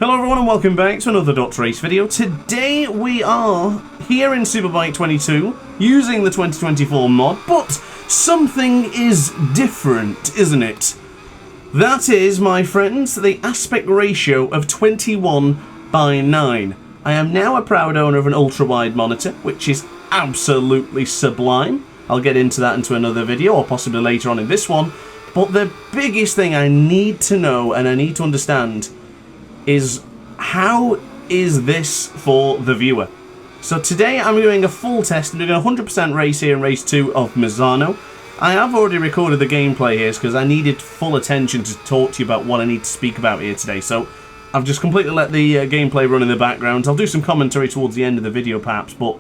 Hello everyone and welcome back to another DrAce video. Today we are here in Superbike 22 using the 2024 mod, but something is different, isn't it? That is, my friends, the aspect ratio of 21:9. I am now a proud owner of an ultra-wide monitor, which is absolutely sublime. I'll get into that into another video, or possibly later on in this one. But the biggest thing I need to know and I need to understand is how is this for the viewer. So today I'm doing a full test. I'm doing a 100% race here in race 2 of Misano. I have already recorded the gameplay here because I needed full attention to talk to you about what I need to speak about here today. So I've just completely let the gameplay run in the background. I'll do some commentary towards the end of the video perhaps, but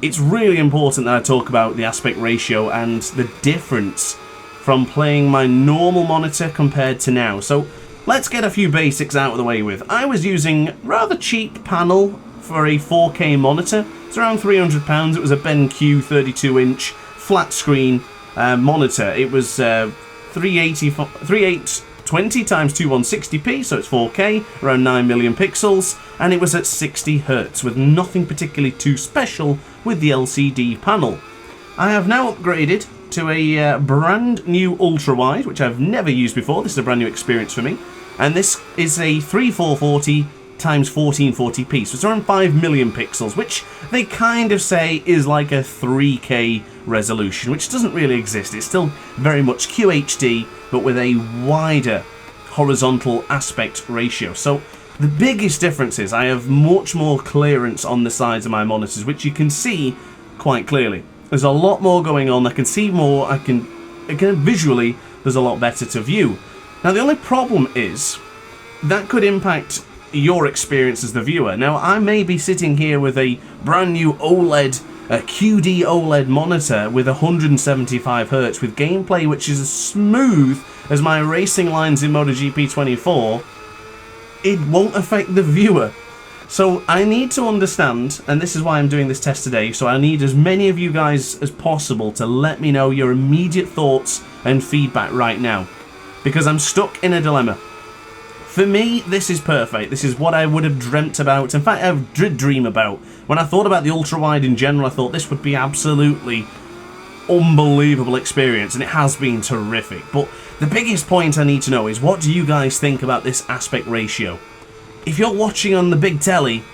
it's really important that I talk about the aspect ratio and the difference from playing my normal monitor compared to now. So let's get a few basics out of the way with. I was using rather cheap panel for a 4K monitor. It's around £300. It was a BenQ 32-inch flat screen monitor. It was 3820 times 2160p, so it's 4K, around 9 million pixels, and it was at 60 Hz with nothing particularly too special with the LCD panel. I have now upgraded to a brand new ultra-wide, which I've never used before. This is a brand new experience for me. And this is a 3440 times 1440p, so it's around 5 million pixels, which they kind of say is like a 3K resolution, which doesn't really exist. It's still very much QHD, but with a wider horizontal aspect ratio. So the biggest difference is I have much more clearance on the sides of my monitors, which you can see quite clearly. There's a lot more going on. I can see more. Again, visually, there's a lot better to view. Now, the only problem is that could impact your experience as the viewer. Now, I may be sitting here with a brand new OLED, a QD OLED monitor with 175 Hz with gameplay which is as smooth as my racing lines in MotoGP 24. It won't affect the viewer. So I need to understand, and this is why I'm doing this test today, so I need as many of you guys as possible to let me know your immediate thoughts and feedback right now, because I'm stuck in a dilemma. For me, this is perfect. This is what I would have dreamt about. In fact, I did dream about. When I thought about the ultra-wide in general, I thought this would be absolutely unbelievable experience, and it has been terrific. But the biggest point I need to know is, what do you guys think about this aspect ratio? If you're watching on the big telly,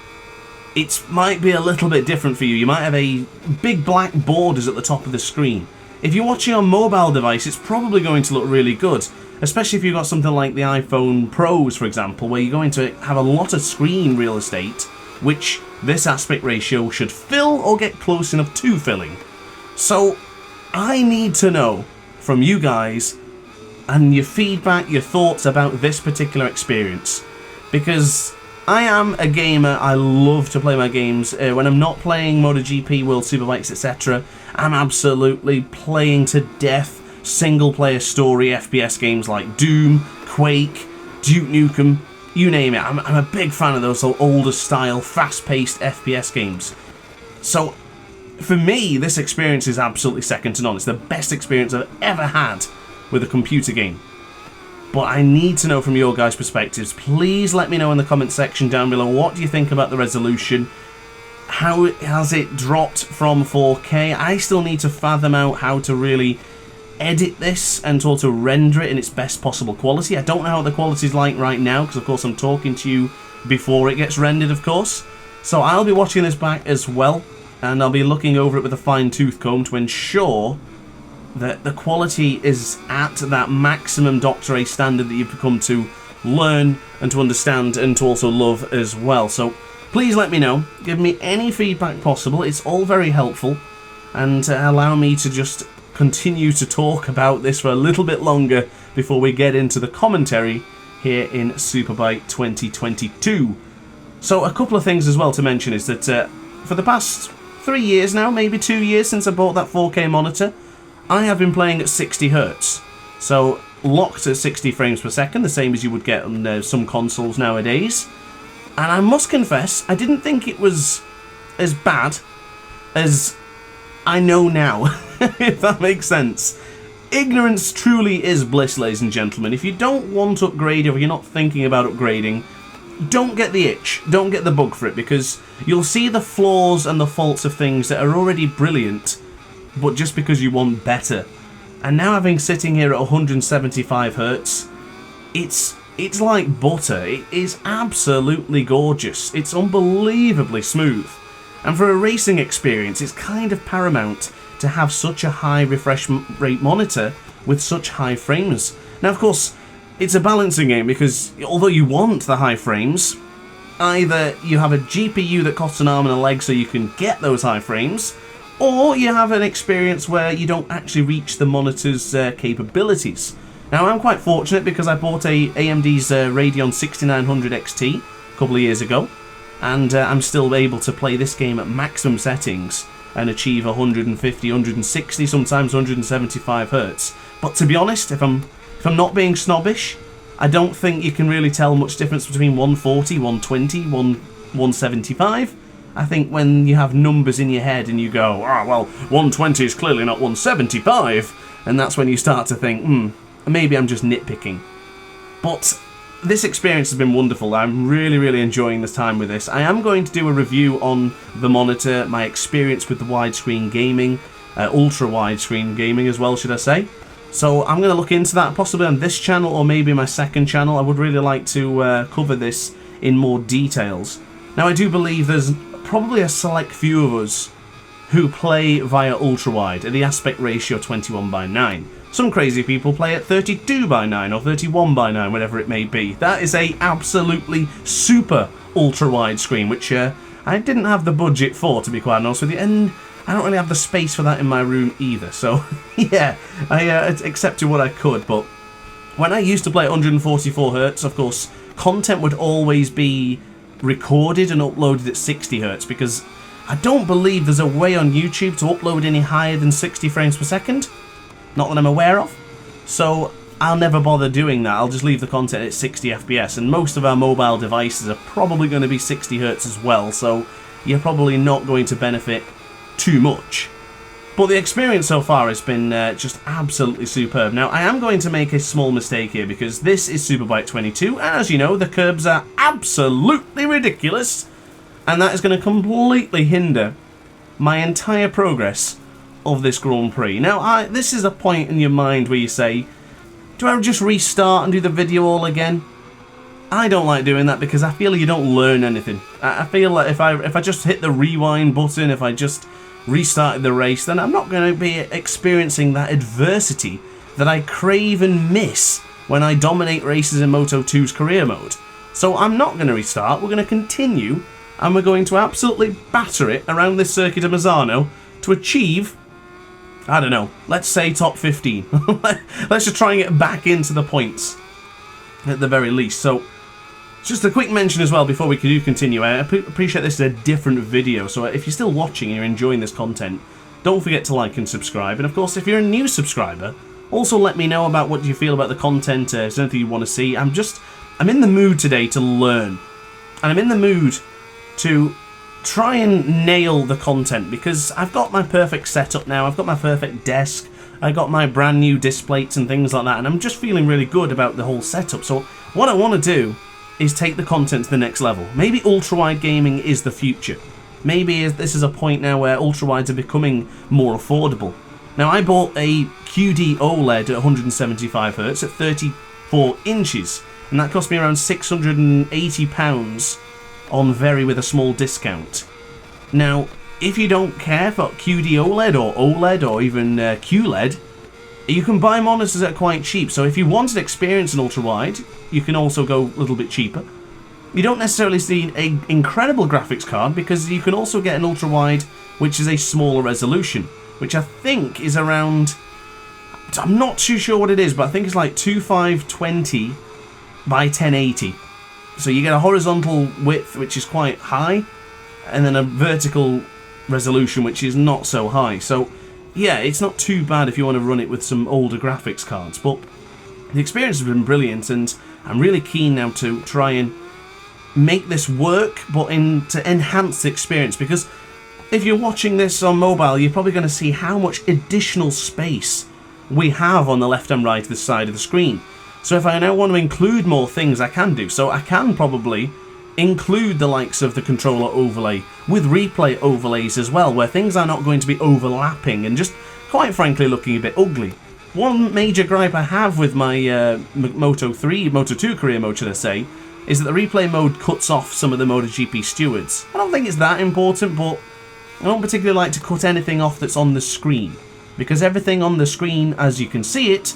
it might be a little bit different for you. You might have a big black borders at the top of the screen. If you're watching on mobile device, it's probably going to look really good, especially if you've got something like the iPhone Pros, for example, where you're going to have a lot of screen real estate, which this aspect ratio should fill or get close enough to filling. So I need to know from you guys and your feedback, your thoughts about this particular experience. Because I am a gamer, I love to play my games. When I'm not playing MotoGP, World Superbikes, etc., I'm absolutely playing to death single-player story FPS games like Doom, Quake, Duke Nukem, you name it. I'm a big fan of those older style, fast-paced FPS games. So, for me, this experience is absolutely second to none. It's the best experience I've ever had with a computer game. But I need to know from your guys' perspectives. Please let me know in the comment section down below, what do you think about the resolution? How has it dropped from 4K? I still need to fathom out how to really edit this and to also render it in its best possible quality. I don't know how the quality is like right now, because of course I'm talking to you before it gets rendered, of course. So I'll be watching this back as well, and I'll be looking over it with a fine-tooth comb to ensure that the quality is at that maximum DrAce standard that you've come to learn and to understand and to also love as well. So please let me know. Give me any feedback possible. It's all very helpful, and allow me to just continue to talk about this for a little bit longer before we get into the commentary here in Superbike 2022. So a couple of things as well to mention is that for the past 3 years now, maybe 2 years since I bought that 4K monitor, I have been playing at 60 Hz, so locked at 60 frames per second, the same as you would get on some consoles nowadays. And I must confess, I didn't think it was as bad as I know now, if that makes sense. Ignorance truly is bliss, ladies and gentlemen. If you don't want to upgrade, or if you're not thinking about upgrading, don't get the itch, don't get the bug for it, because you'll see the flaws and the faults of things that are already brilliant, but just because you want better. And now having sitting here at 175 Hz, it's like butter. It is absolutely gorgeous. It's unbelievably smooth. And for a racing experience, it's kind of paramount to have such a high refresh rate monitor with such high frames. Now, of course, it's a balancing game, because although you want the high frames, either you have a GPU that costs an arm and a leg so you can get those high frames, or you have an experience where you don't actually reach the monitor's capabilities. Now, I'm quite fortunate because I bought AMD's Radeon 6900 XT a couple of years ago, and I'm still able to play this game at maximum settings and achieve 150, 160, sometimes 175 Hz. But to be honest, if I'm not being snobbish, I don't think you can really tell much difference between 140, 120, 175. I think when you have numbers in your head and you go, well, 120 is clearly not 175, and that's when you start to think, maybe I'm just nitpicking. But this experience has been wonderful. I'm really, really enjoying this time with this. I am going to do a review on the monitor, my experience with the widescreen gaming, ultra widescreen gaming as well, should I say. So I'm going to look into that, possibly on this channel or maybe my second channel. I would really like to cover this in more details. Now, I do believe there's probably a select few of us who play via ultrawide at the aspect ratio 21:9. Some crazy people play at 32:9 or 31:9, whatever it may be. That is a absolutely super ultra wide screen, which I didn't have the budget for, to be quite honest with you, and I don't really have the space for that in my room either. So yeah, I accepted what I could. But when I used to play at 144 Hz, of course, content would always be recorded and uploaded at 60 Hz, because I don't believe there's a way on YouTube to upload any higher than 60 frames per second. Not that I'm aware of. So I'll never bother doing that. I'll just leave the content at 60 FPS, and most of our mobile devices are probably going to be 60 Hz as well, so you're probably not going to benefit too much. But the experience so far has been just absolutely superb. Now, I am going to make a small mistake here, because this is Superbike 22, and as you know, the curbs are absolutely ridiculous, and that is going to completely hinder my entire progress of this Grand Prix. Now, this is a point in your mind where you say, do I just restart and do the video all again? I don't like doing that, because I feel you don't learn anything. I feel like if I just hit the rewind button, if I just restarted the race, then I'm not going to be experiencing that adversity that I crave and miss when I dominate races in Moto2's career mode. So I'm not going to restart. We're going to continue, and we're going to absolutely batter it around this circuit of Misano to achieve, I don't know, let's say top 15. Let's just try and get back into the points at the very least. So just a quick mention as well before we do continue. I appreciate this is a different video, so if you're still watching and you're enjoying this content, don't forget to like and subscribe. And of course, if you're a new subscriber, also let me know about what you feel about the content. Is there anything you want to see? I'm in the mood today to learn, and I'm in the mood to try and nail the content, because I've got my perfect setup now. I've got my perfect desk. I got my brand new disc plates and things like that, and I'm just feeling really good about the whole setup. So what I want to do is take the content to the next level. Maybe ultrawide gaming is the future. Maybe this is a point now where ultrawides are becoming more affordable. Now, I bought a QD OLED at 175 Hz at 34 inches, and that cost me around £680 on Very with a small discount. Now, if you don't care for QD OLED or even QLED, you can buy monitors that are quite cheap. So if you want an experience in ultrawide, you can also go a little bit cheaper. You don't necessarily need an incredible graphics card, because you can also get an ultrawide which is a smaller resolution, which I think is around, I'm not too sure what it is, but I think it's like 2520 by 1080. So you get a horizontal width which is quite high, and then a vertical resolution which is not so high. So yeah, it's not too bad if you want to run it with some older graphics cards. But the experience has been brilliant, and I'm really keen now to try and make this work, but to enhance the experience, because if you're watching this on mobile, you're probably going to see how much additional space we have on the left and right of the side of the screen. So if I now want to include more things, I can do. So I can probably include the likes of the controller overlay with replay overlays as well, where things are not going to be overlapping and just quite frankly looking a bit ugly. One major gripe I have with my Moto 2 career mode, should I say, is that the replay mode cuts off some of the MotoGP stewards. I don't think it's that important, but I don't particularly like to cut anything off that's on the screen, because everything on the screen, as you can see it,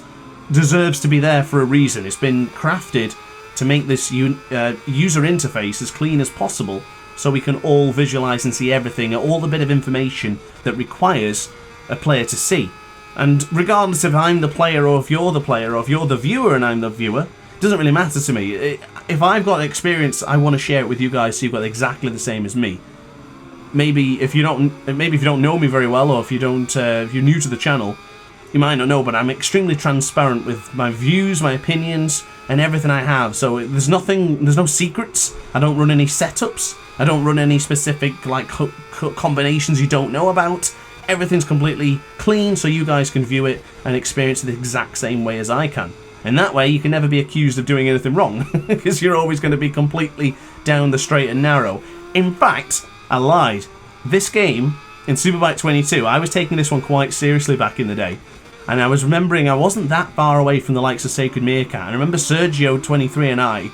deserves to be there for a reason. It's been crafted to make this user interface as clean as possible, so we can all visualize and see everything, all the bit of information that requires a player to see. And regardless if I'm the player or if you're the player or if you're the viewer and I'm the viewer, it doesn't really matter to me. If I've got experience, I want to share it with you guys so you've got exactly the same as me. Maybe if you don't know me very well, or if you're new to the channel, you might not know, but I'm extremely transparent with my views, my opinions, and everything I have. So there's no secrets. I don't run any setups. I don't run any specific like combinations you don't know about. Everything's completely clean, so you guys can view it and experience it the exact same way as I can. And that way, you can never be accused of doing anything wrong, because you're always going to be completely down the straight and narrow. In fact, I lied. This game, in Superbike 22, I was taking this one quite seriously back in the day. And I was remembering I wasn't that far away from the likes of Sacred Meerkat. And I remember Sergio 23 and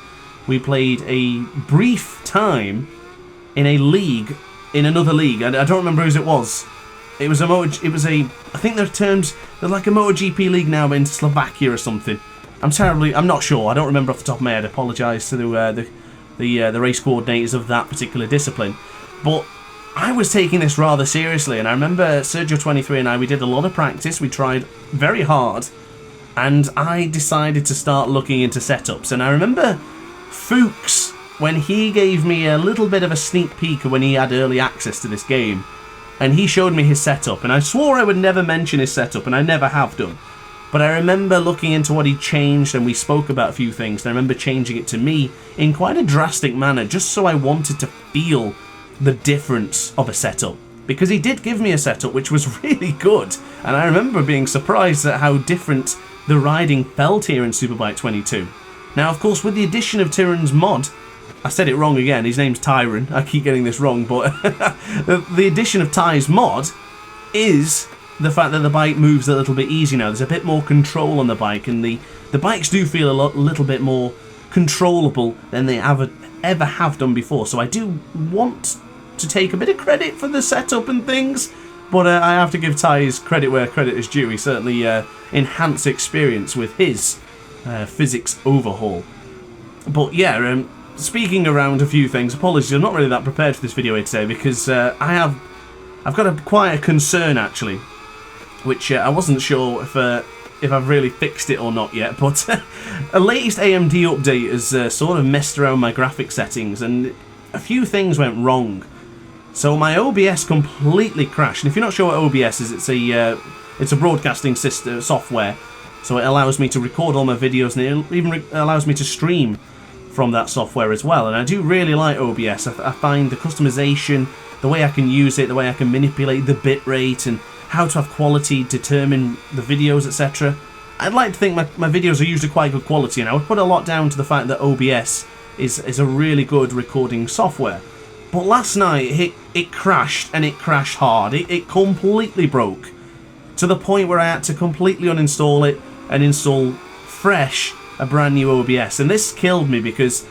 we played a brief time in a league, in another league. I don't remember whose it was. I think they're like a MotoGP league now in Slovakia or something. I'm not sure. I don't remember off the top of my head. I apologise to the race coordinators of that particular discipline. But I was taking this rather seriously, and I remember Sergio 23 and we did a lot of practice. We tried very hard, and I decided to start looking into setups. And I remember Fuchs, when he gave me a little bit of a sneak peek when he had early access to this game, and he showed me his setup, and I swore I would never mention his setup, and I never have done. But I remember looking into what he changed, and we spoke about a few things, and I remember changing it to me in quite a drastic manner, just so I wanted to feel the difference of a setup. Because he did give me a setup which was really good, and I remember being surprised at how different the riding felt here in Superbike 22. Now, of course, with the addition of Tyron's mod, I said it wrong again, his name's Tyron, I keep getting this wrong, but the addition of Ty's mod is the fact that the bike moves a little bit easier now. There's a bit more control on the bike, and the bikes do feel a little bit more controllable than they ever have done before. So I do want to take a bit of credit for the setup and things, but I have to give Ty credit where credit is due. He certainly enhanced experience with his physics overhaul. But yeah, speaking around a few things, apologies, I'm not really that prepared for this video here today, because I've got quite a concern actually, which I wasn't sure if I've really fixed it or not yet, but a latest AMD update has sort of messed around my graphic settings, and a few things went wrong. So my OBS completely crashed, and if you're not sure what OBS is, it's a broadcasting system software, so it allows me to record all my videos, and it even allows me to stream from that software as well. And I do really like OBS. I find the customization, the way I can use it, the way I can manipulate the bitrate, and how to have quality determine the videos, etc. I'd like to think my videos are usually quite good quality, and I would put a lot down to the fact that OBS is a really good recording software. But last night it crashed, and it crashed hard. It completely broke, to the point where I had to completely uninstall it and install fresh a brand new OBS. And this killed me, because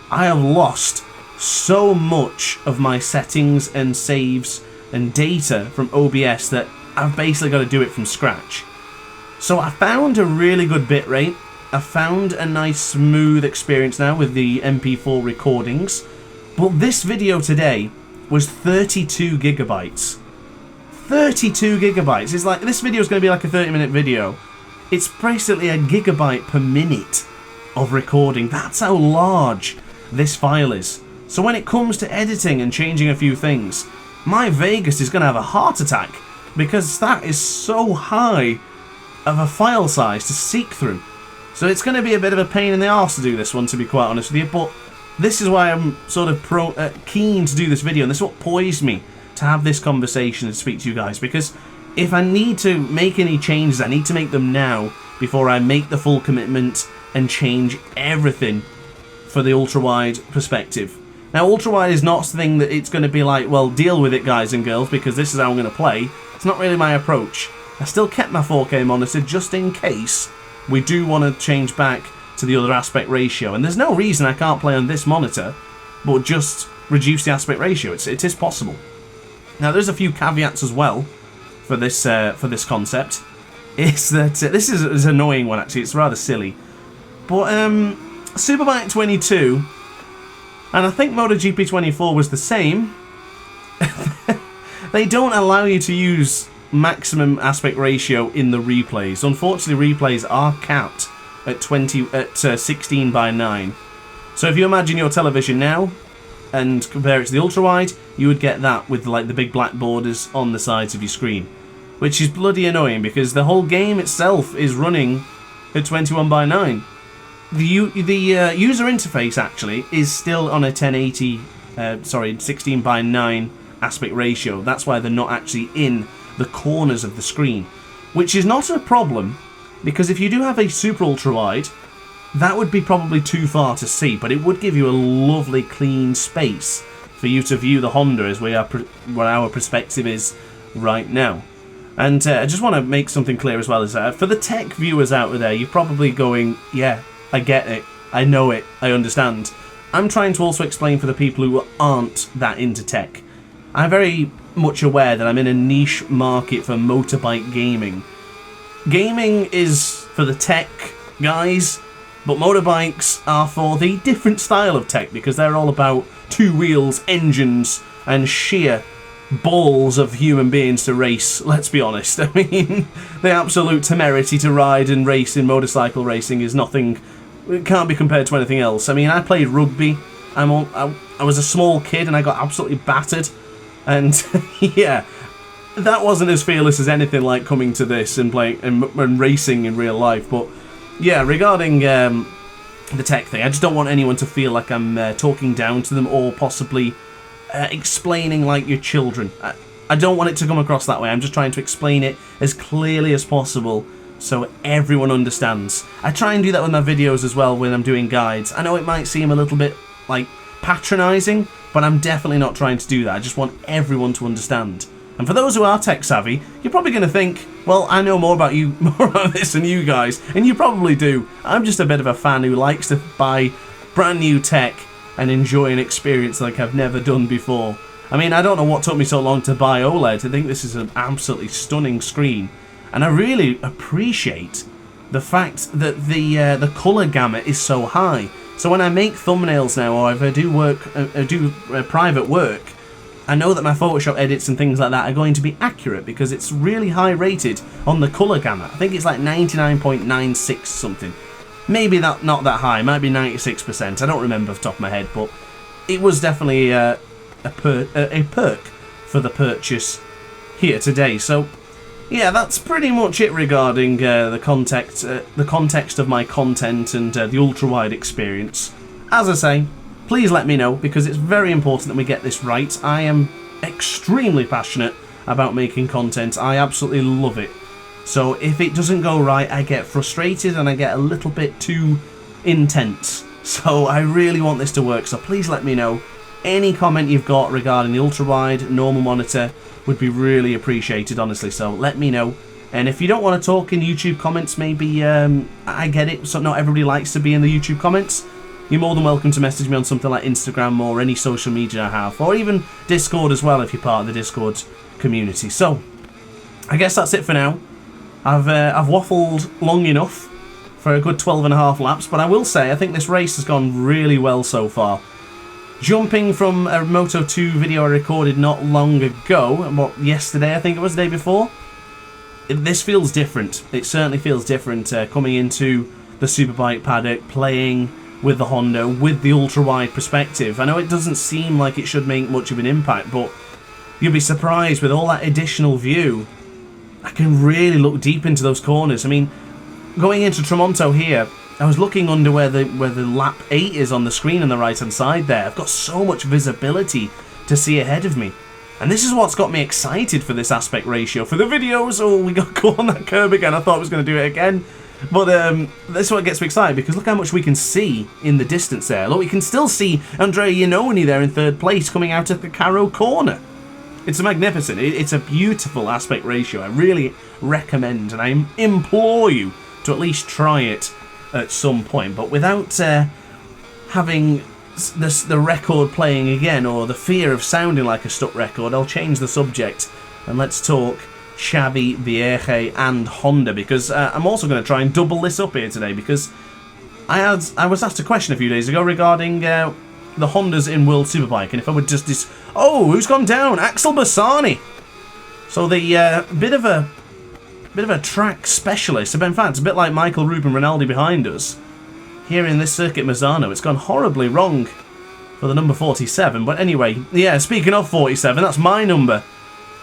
I have lost so much of my settings and saves and data from OBS that I've basically got to do it from scratch. So I found a really good bitrate. I found a nice smooth experience now with the MP4 recordings. But this video today was 32 gigabytes. 32 gigabytes. It's like, this video is going to be like a 30-minute video. It's basically a gigabyte per minute of recording. That's how large this file is. So when it comes to editing and changing a few things, my Vegas is going to have a heart attack, because that is so high of a file size to seek through. So it's going to be a bit of a pain in the arse to do this one, to be quite honest with you, but this is why I'm sort of keen to do this video, and this is what poised me to have this conversation and speak to you guys, because if I need to make any changes, I need to make them now before I make the full commitment and change everything for the ultra-wide perspective. Now, ultrawide is not something that it's going to be like, well, deal with it, guys and girls, because this is how I'm going to play. It's not really my approach. I still kept my 4K monitor just in case we do want to change back to the other aspect ratio. And there's no reason I can't play on this monitor, but just reduce the aspect ratio. It is possible. Now, there's a few caveats as well for this concept. Is that this is an annoying one, actually. It's rather silly. But Superbike 22, and I think MotoGP 24 was the same. They don't allow you to use maximum aspect ratio in the replays. Unfortunately, replays are capped at 16 by 9. So if you imagine your television now and compare it to the ultrawide, you would get that with like the big black borders on the sides of your screen, which is bloody annoying because the whole game itself is running at 21 by 9. The user interface actually is still on a 16 by 9 aspect ratio. That's why they're not actually in the corners of the screen, which is not a problem, because if you do have a super ultra wide, that would be probably too far to see, but it would give you a lovely clean space for you to view the Honda as where our perspective is right now. And I just want to make something clear as well, is for the tech viewers out there, you're probably going, yeah, I get it, I know it, I understand. I'm trying to also explain for the people who aren't that into tech. I'm very much aware that I'm in a niche market for motorbike gaming. Gaming is for the tech guys, but motorbikes are for the different style of tech, because they're all about two wheels, engines, and sheer balls of human beings to race, let's be honest. I mean, the absolute temerity to ride and race in motorcycle racing is nothing, it can't be compared to anything else. I mean, I played rugby, I was a small kid and I got absolutely battered, and yeah, that wasn't as fearless as anything like coming to this and playing and racing in real life. But yeah, regarding the tech thing, I just don't want anyone to feel like I'm talking down to them or possibly explaining like your children. I don't want it to come across that way. I'm just trying to explain it as clearly as possible so everyone understands. I try and do that with my videos as well when I'm doing guides. I know it might seem a little bit like patronising, but I'm definitely not trying to do that. I just want everyone to understand. And for those who are tech savvy, you're probably going to think, well, I know more about this than you guys, and you probably do. I'm just a bit of a fan who likes to buy brand new tech and enjoy an experience like I've never done before. I mean, I don't know what took me so long to buy OLED. I think this is an absolutely stunning screen, and I really appreciate the fact that the colour gamut is so high. So when I make thumbnails now, or if I do private work, I know that my Photoshop edits and things like that are going to be accurate because it's really high rated on the colour gamut. I think it's like 99.96 something. Maybe not that high, it might be 96%, I don't remember off the top of my head, but it was definitely a perk for the purchase here today. So yeah, that's pretty much it regarding the context of my content and the ultrawide experience. As I say, please let me know, because it's very important that we get this right. I am extremely passionate about making content. I absolutely love it. So if it doesn't go right, I get frustrated and I get a little bit too intense. So I really want this to work, so please let me know. Any comment you've got regarding the ultrawide, normal monitor, would be really appreciated, honestly, so let me know. And if you don't want to talk in YouTube comments, maybe, I get it, so not everybody likes to be in the YouTube comments. You're more than welcome to message me on something like Instagram or any social media I have, or even Discord as well if you're part of the Discord community. So, I guess that's it for now. I've waffled long enough for a good 12.5 laps, but I will say I think this race has gone really well so far. Jumping from a Moto 2 video I recorded not long ago, yesterday I think it was, the day before, this feels different. It certainly feels different coming into the Superbike paddock, playing with the Honda, with the ultra-wide perspective. I know it doesn't seem like it should make much of an impact, but you'll be surprised with all that additional view. I can really look deep into those corners. I mean, going into Tramonto here, I was looking under where the lap 8 is on the screen on the right hand side there. I've got so much visibility to see ahead of me. And this is what's got me excited for this aspect ratio. For the videos, oh, we got caught on that curb again. I thought I was going to do it again. But this is what gets me excited, because look how much we can see in the distance there. Look, we can still see Andrea Iannone there in third place coming out of the Caro corner. It's magnificent. It's a beautiful aspect ratio. I really recommend and I implore you to at least try it at some point. But without having the record playing again, or the fear of sounding like a stuck record, I'll change the subject and let's talk Xavi Vierge and Honda, because I'm also going to try and double this up here today, because I was asked a question a few days ago regarding the Hondas in World Superbike, and if I would just oh, who's gone down? Axel Bassani. So the bit of a track specialist, in fact, a bit like Michael Ruben Rinaldi behind us here in this circuit Misano. It's gone horribly wrong for the number 47, but anyway, yeah, speaking of 47, that's my number.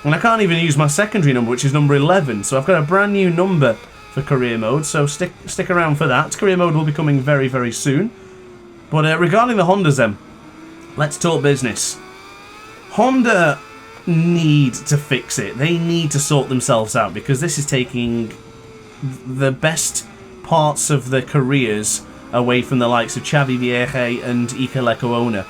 And I can't even use my secondary number, which is number 11. So I've got a brand new number for career mode. So stick around for that. Career mode will be coming very, very soon. But regarding the Hondas then, let's talk business. Honda need to fix it. They need to sort themselves out, because this is taking the best parts of their careers away from the likes of Xavi Vierge and Iker Lecuona.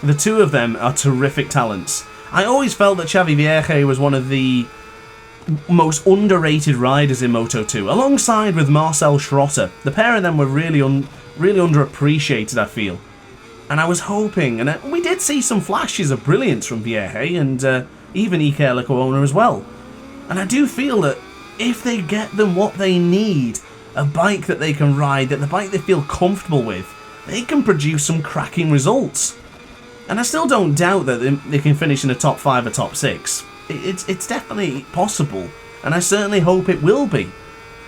The two of them are terrific talents. I always felt that Xavi Vierge was one of the most underrated riders in Moto2, alongside with Marcel Schrotter. The pair of them were really underappreciated, I feel. And I was hoping, and we did see some flashes of brilliance from Vierge and even Iker Lecuona as well. And I do feel that if they get them what they need, a bike that they can ride, that the bike they feel comfortable with, they can produce some cracking results. And I still don't doubt that they can finish in the top 5 or top 6. It's definitely possible, and I certainly hope it will be.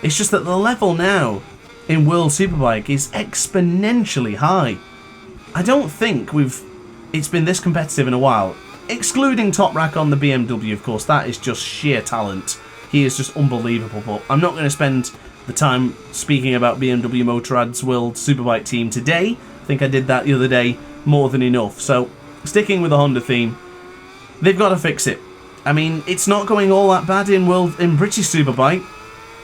It's just that the level now in World Superbike is exponentially high. I don't think it's been this competitive in a while. Excluding Toprak on the BMW, of course, that is just sheer talent. He is just unbelievable, but I'm not going to spend the time speaking about BMW Motorrad's World Superbike team today. I think I did that the other day more than enough. So, sticking with the Honda theme, they've got to fix it. I mean, it's not going all that bad in British Superbike.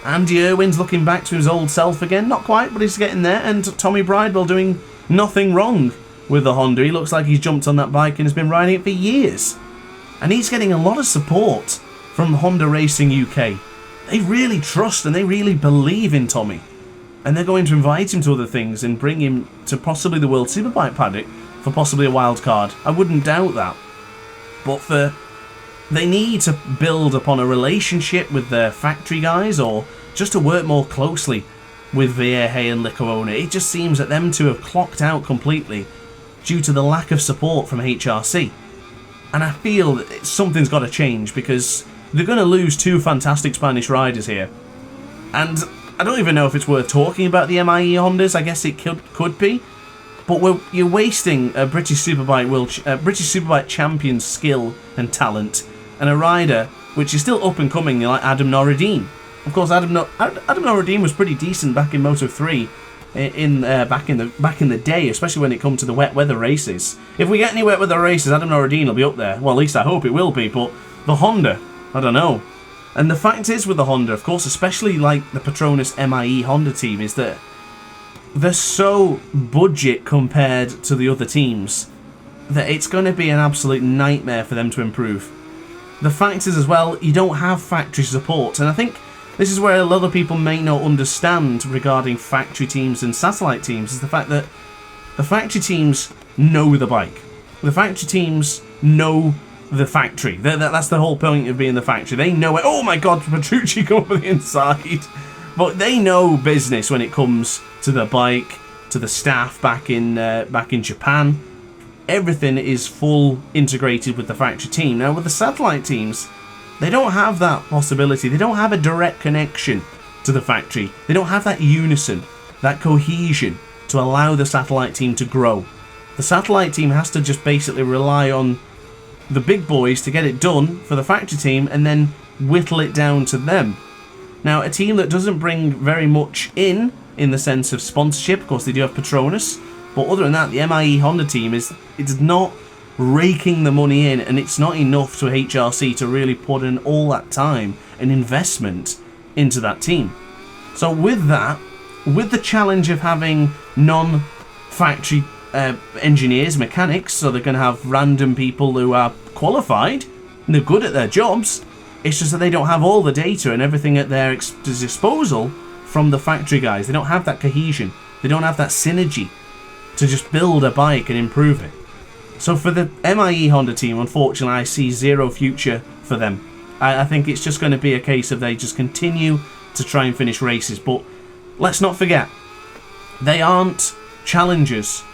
Andy Irwin's looking back to his old self again. Not quite, but he's getting there. And Tommy Bridewell doing nothing wrong with the Honda. He looks like he's jumped on that bike and has been riding it for years. And he's getting a lot of support from Honda Racing UK. They really trust and they really believe in Tommy. And they're going to invite him to other things and bring him to possibly the World Superbike paddock for possibly a wild card. I wouldn't doubt that. But they need to build upon a relationship with their factory guys, or just to work more closely with Vierge and Lecuona. It just seems that them two have clocked out completely due to the lack of support from HRC. And I feel that something's got to change, because they're going to lose two fantastic Spanish riders here. And I don't even know if it's worth talking about the MIE Hondas. I guess it could be. But you're wasting a British Superbike champion's skill and talent, and a rider which is still up and coming, like Adam Noureddin. Of course, Adam Noureddin was pretty decent back in Moto3 back in the day, especially when it comes to the wet weather races. If we get any wet weather races, Adam Noureddin will be up there. Well, at least I hope it will be. But the Honda, I don't know. And the fact is with the Honda, of course, especially like the Petronas MIE Honda team, is that they're so budget compared to the other teams that it's going to be an absolute nightmare for them to improve. The fact is as well, you don't have factory support, and I think this is where a lot of people may not understand regarding factory teams and satellite teams, is the fact that the factory teams know the bike. The factory teams know the factory. That's the whole point of being the factory. They know it. Oh my god, Petrucci come up the inside. But they know business when it comes to the bike, to the staff back in Japan. Everything is full integrated with the factory team. Now with the satellite teams, they don't have that possibility. They don't have a direct connection to the factory. They don't have that unison, that cohesion to allow the satellite team to grow. The satellite team has to just basically rely on the big boys to get it done for the factory team and then whittle it down to them. Now, a team that doesn't bring very much in the sense of sponsorship, of course they do have Petronas, but other than that, the MIE Honda team it's not raking the money in, and it's not enough to HRC to really put in all that time and investment into that team. So with that, with the challenge of having non-factory engineers, mechanics, so they're going to have random people who are qualified, and they're good at their jobs, it's just that they don't have all the data and everything at their disposal from the factory guys. They don't have that cohesion. They don't have that synergy to just build a bike and improve it. So for the MIE Honda team, unfortunately, I see zero future for them. I think it's just going to be a case of they just continue to try and finish races. But let's not forget, they aren't challengers.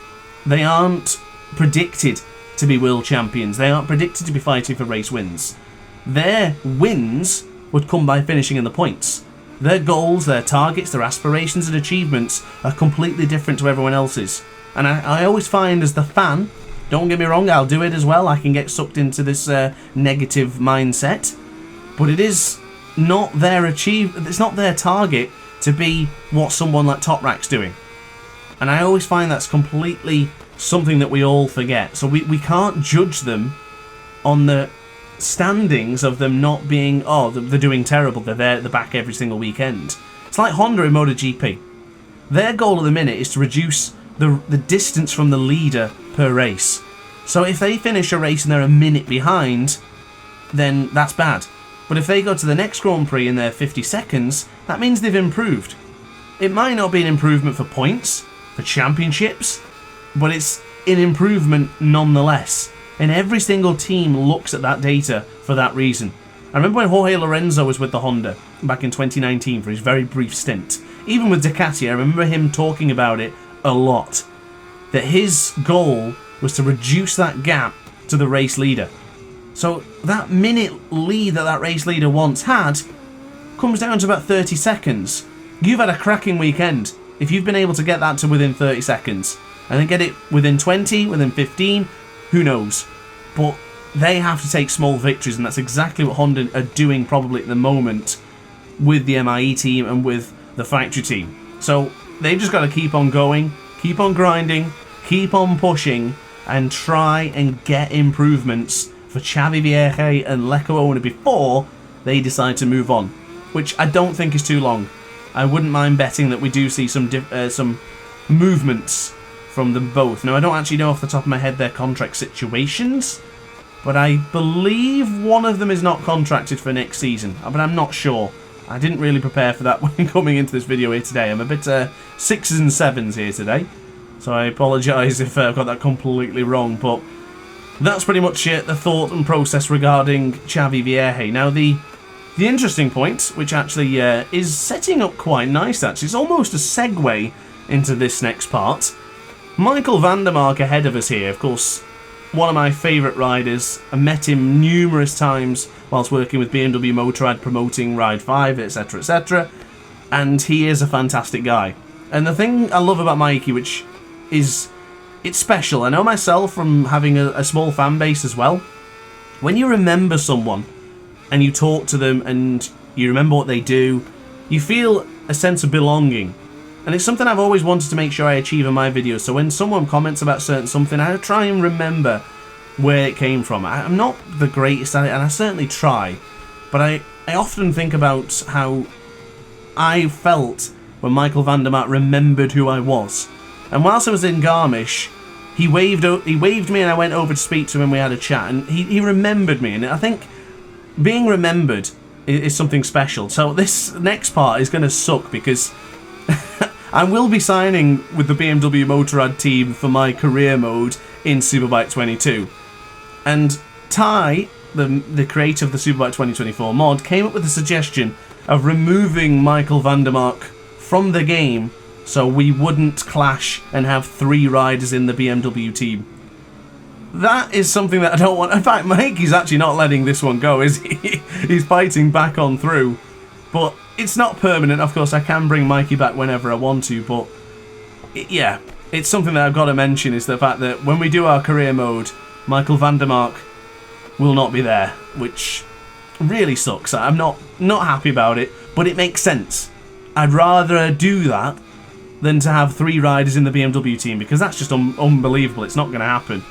They aren't predicted to be world champions. They aren't predicted to be fighting for race wins. Their wins would come by finishing in the points. Their goals, their targets, their aspirations and achievements are completely different to everyone else's. And I always find as the fan, don't get me wrong, I'll do it as well. I can get sucked into this negative mindset. But it is not their it's not their target to be what someone like Top Rack's doing. And I always find that's completely something that we all forget. So we can't judge them on the standings of them not being, oh, they're doing terrible, they're there at the back every single weekend. It's like Honda in MotoGP. Their goal at the minute is to reduce the distance from the leader per race. So if they finish a race and they're a minute behind, then that's bad. But if they go to the next Grand Prix and they're 50 seconds, that means they've improved. It might not be an improvement for points, for championships, but it's an improvement nonetheless. And every single team looks at that data for that reason. I remember when Jorge Lorenzo was with the Honda back in 2019 for his very brief stint. Even with Ducati, I remember him talking about it a lot. That his goal was to reduce that gap to the race leader. So that minute lead that race leader once had comes down to about 30 seconds. You've had a cracking weekend if you've been able to get that to within 30 seconds. And then get it within 20, within 15, who knows. But they have to take small victories, and that's exactly what Honda are doing probably at the moment with the MIE team and with the factory team. So they've just got to keep on going, keep on grinding, keep on pushing, and try and get improvements for Xavi Vierge and Lecco Owner before they decide to move on, which I don't think is too long. I wouldn't mind betting that we do see some movements from them both. Now, I don't actually know off the top of my head their contract situations, but I believe one of them is not contracted for next season, but I'm not sure. I didn't really prepare for that when coming into this video here today. I'm a bit 6s and 7s here today, so I apologise if I've got that completely wrong, but that's pretty much it, the thought and process regarding Xavi Vierge. Now, the interesting point, which actually is setting up quite nice, actually, it's almost a segue into this next part. Michael van der Mark ahead of us here, of course, one of my favourite riders. I met him numerous times whilst working with BMW Motorrad, promoting Ride 5, etc, etc, and he is a fantastic guy. And the thing I love about Mikey, which is, it's special. I know myself from having a small fan base as well. When you remember someone and you talk to them and you remember what they do, you feel a sense of belonging. And it's something I've always wanted to make sure I achieve in my videos. So when someone comments about something, I try and remember where it came from. I'm not the greatest at it, and I certainly try. But I often think about how I felt when Michael van der Mark remembered who I was. And whilst I was in Garmisch, he waved me and I went over to speak to him and we had a chat. And he remembered me. And I think being remembered is something special. So this next part is going to suck because I will be signing with the BMW Motorrad team for my career mode in Superbike 22. And Ty, the creator of the Superbike 2024 mod, came up with a suggestion of removing Michael van der Mark from the game so we wouldn't clash and have 3 riders in the BMW team. That is something that I don't want. In fact, Mikey's actually not letting this one go, is he? He's fighting back on through. But it's not permanent. Of course, I can bring Mikey back whenever I want to, but yeah, it's something that I've got to mention, is the fact that when we do our career mode, Michael van der Mark will not be there, which really sucks. I'm not happy about it, but it makes sense. I'd rather do that than to have 3 riders in the BMW team, because that's just unbelievable. It's not going to happen.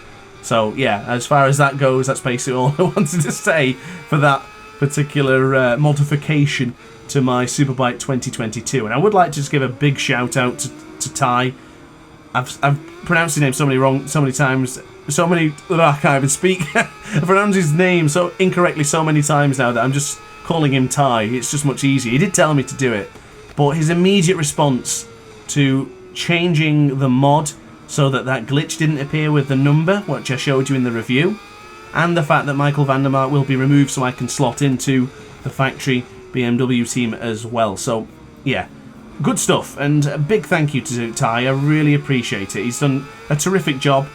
So yeah, as far as that goes, that's basically all I wanted to say for that particular modification to my Superbike 2022. And I would like to just give a big shout out to Ty. I've pronounced his name so many times, I can't even speak. I pronounced his name so incorrectly so many times now that I'm just calling him Ty. It's just much easier. He did tell me to do it, but his immediate response to changing the mod so that glitch didn't appear with the number, which I showed you in the review, and the fact that Michael van der Mark will be removed so I can slot into the factory BMW team as well. So, yeah. Good stuff, and a big thank you to Ty. I really appreciate it. He's done a terrific job,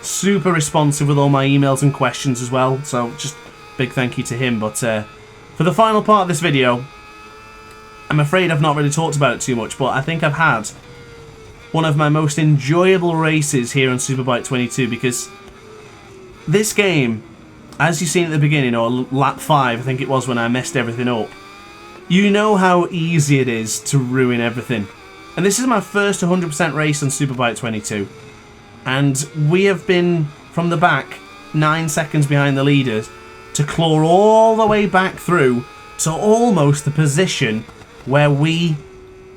super responsive with all my emails and questions as well, so just big thank you to him. But for the final part of this video, I'm afraid I've not really talked about it too much, but I think I've had one of my most enjoyable races here on Superbike 22, because this game, as you've seen at the beginning, or lap 5 I think it was when I messed everything up, you know how easy it is to ruin everything. And this is my first 100% race on Superbike 22. And we have been, from the back, 9 seconds behind the leaders, to claw all the way back through to almost the position where we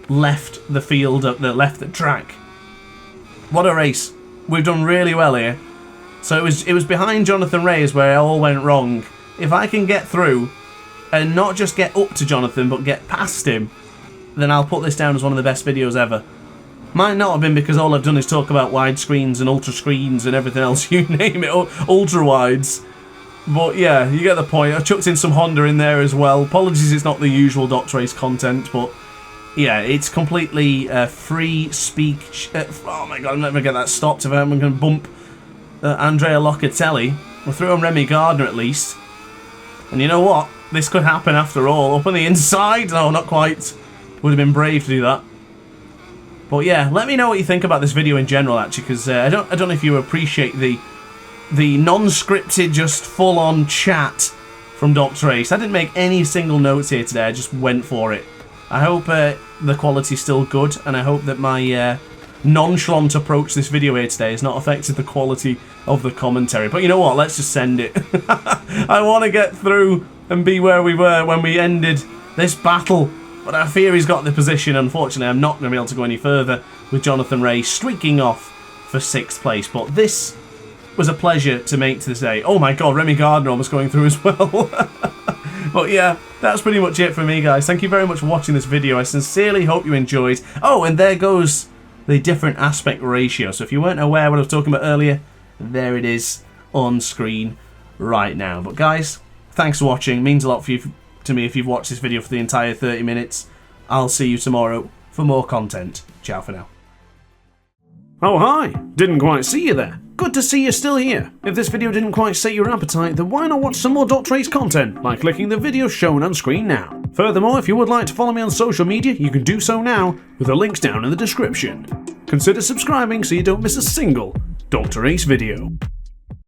left the field, left the track. What a race. We've done really well here. So it was behind Jonathan Reyes where it all went wrong. If I can get through and not just get up to Jonathan, but get past him, then I'll put this down as one of the best videos ever. Might not have been because all I've done is talk about widescreens and ultra screens and everything else, you name it, ultra wides. But yeah, you get the point. I chucked in some Honda in there as well. Apologies, it's not the usual DrAce content, but yeah, it's completely free speech. Oh my god, I'm never going to get that stopped if I'm going to bump Andrea Locatelli. We'll throw on Remy Gardner at least. And you know what? This could happen after all. Up on the inside? No, not quite. Would have been brave to do that. But yeah, let me know what you think about this video in general, actually, because I don't know if you appreciate the non-scripted, just full-on chat from DrAce. I didn't make any single notes here today. I just went for it. I hope the quality's still good, and I hope that my nonchalant approach to this video here today has not affected the quality of the commentary. But you know what? Let's just send it. I want to get through and be where we were when we ended this battle. But I fear he's got the position. Unfortunately, I'm not going to be able to go any further with Jonathan Ray streaking off for 6th place. But this was a pleasure to make to this day. Oh my god, Remy Gardner almost going through as well. But yeah, that's pretty much it for me, guys. Thank you very much for watching this video. I sincerely hope you enjoyed. Oh, and there goes the different aspect ratio. So if you weren't aware what I was talking about earlier, there it is on screen right now. But guys, thanks for watching. It means a lot to me if you've watched this video for the entire 30 minutes. I'll see you tomorrow for more content. Ciao for now. Oh hi, didn't quite see you there. Good to see you're still here. If this video didn't quite set your appetite, then why not watch some more DrAce content by clicking the video shown on screen now. Furthermore, if you would like to follow me on social media, you can do so now with the links down in the description. Consider subscribing so you don't miss a single DrAce video.